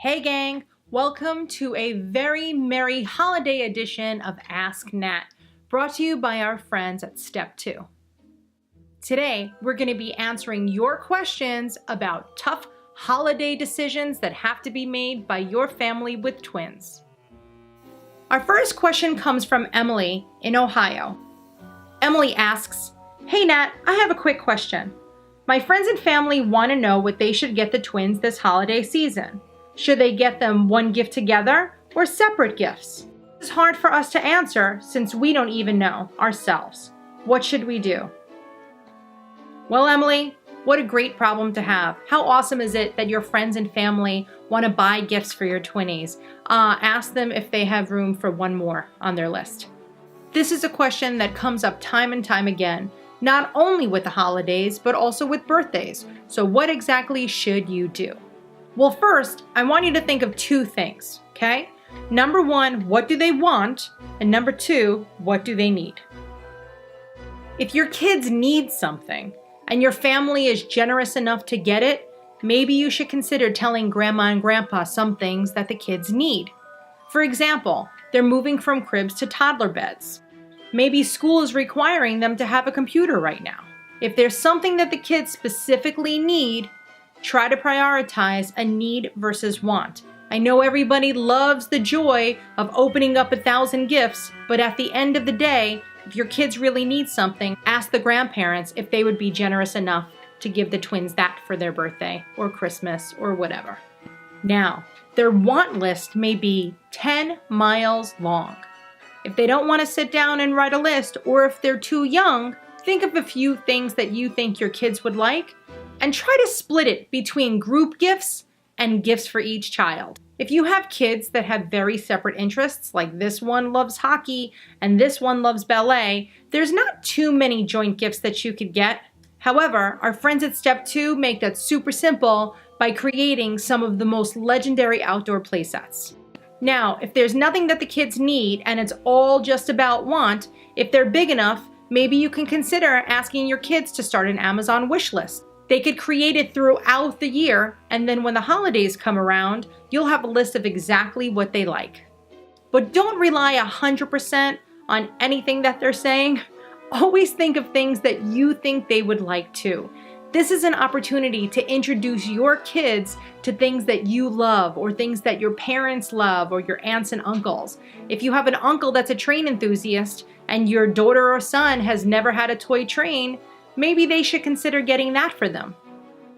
Hey gang, welcome to a very merry holiday edition of Ask Nat, brought to you by our friends at Step2. Today, we're going to be answering your questions about tough holiday decisions that have to be made by your family with twins. Our first question comes from Emily in Ohio. Emily asks, "Hey Nat, I have a quick question. My friends and family want to know what they should get the twins this holiday season. Should they get them one gift together or separate gifts? It's hard for us to answer since we don't even know ourselves. What should we do?" Well, Emily, what a great problem to have. How awesome is it that your friends and family want to buy gifts for your twinnies? Ask them if they have room for one more on their list. This is a question that comes up time and time again, not only with the holidays, but also with birthdays. So what exactly should you do? Well, first, I want you to think of two things, okay? Number one, what do they want? And number two, what do they need? If your kids need something and your family is generous enough to get it, maybe you should consider telling grandma and grandpa some things that the kids need. For example, they're moving from cribs to toddler beds. Maybe school is requiring them to have a computer right now. If there's something that the kids specifically need, try to prioritize a need versus want. I know everybody loves the joy of opening up 1,000 gifts, but at the end of the day, if your kids really need something, ask the grandparents if they would be generous enough to give the twins that for their birthday or Christmas or whatever. Now, their want list may be 10 miles long. If they don't want to sit down and write a list, or if they're too young, think of a few things that you think your kids would like and try to split it between group gifts and gifts for each child. If you have kids that have very separate interests, like this one loves hockey and this one loves ballet, there's not too many joint gifts that you could get. However, our friends at Step2 make that super simple by creating some of the most legendary outdoor play sets. Now, if there's nothing that the kids need and it's all just about want, if they're big enough, maybe you can consider asking your kids to start an Amazon wish list. They could create it throughout the year, and then when the holidays come around, you'll have a list of exactly what they like. But don't rely 100% on anything that they're saying. Always think of things that you think they would like too. This is an opportunity to introduce your kids to things that you love or things that your parents love or your aunts and uncles. If you have an uncle that's a train enthusiast and your daughter or son has never had a toy train, maybe they should consider getting that for them.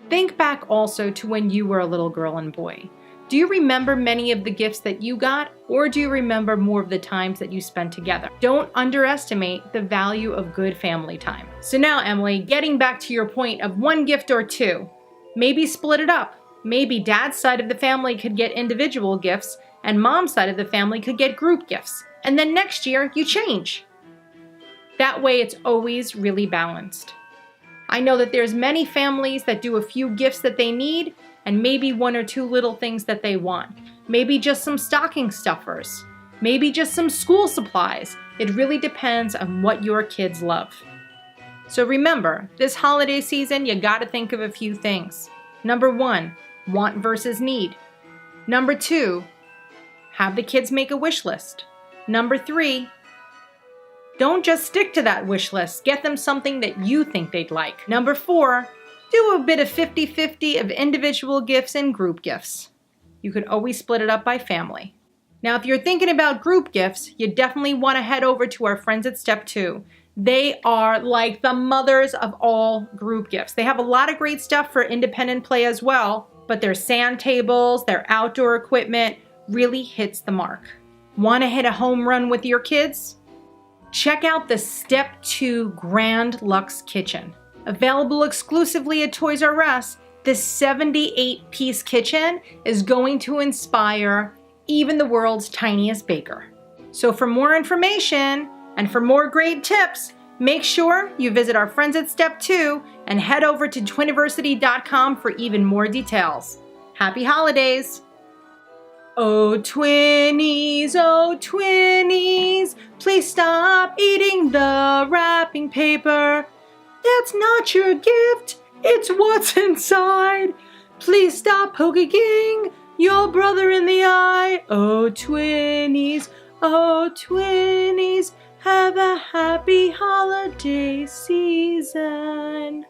Think back also to when you were a little girl and boy. Do you remember many of the gifts that you got, or do you remember more of the times that you spent together? Don't underestimate the value of good family time. So now, Emily, getting back to your point of one gift or two, maybe split it up. Maybe dad's side of the family could get individual gifts, and mom's side of the family could get group gifts. And then next year, you change. That way, it's always really balanced. I know that there's many families that do a few gifts that they need and maybe one or two little things that they want. Maybe just some stocking stuffers. Maybe just some school supplies. It really depends on what your kids love. So remember, this holiday season, you gotta think of a few things. Number one, want versus need. Number two, have the kids make a wish list. Number three, don't just stick to that wish list. Get them something that you think they'd like. Number four, do a bit of 50-50 of individual gifts and group gifts. You can always split it up by family. Now, if you're thinking about group gifts, you definitely want to head over to our friends at Step2. They are like the mothers of all group gifts. They have a lot of great stuff for independent play as well, but their sand tables, their outdoor equipment really hits the mark. Want to hit a home run with your kids? Check out the Step2 Grand Luxe Kitchen. Available exclusively at Toys R Us, this 78-piece kitchen is going to inspire even the world's tiniest baker. So for more information and for more great tips, make sure you visit our friends at Step2 and head over to Twiniversity.com for even more details. Happy holidays! Oh twinnies, please stop eating the wrapping paper. That's not your gift, it's what's inside. Please stop poking your brother in the eye. Oh, twinnies, have a happy holiday season.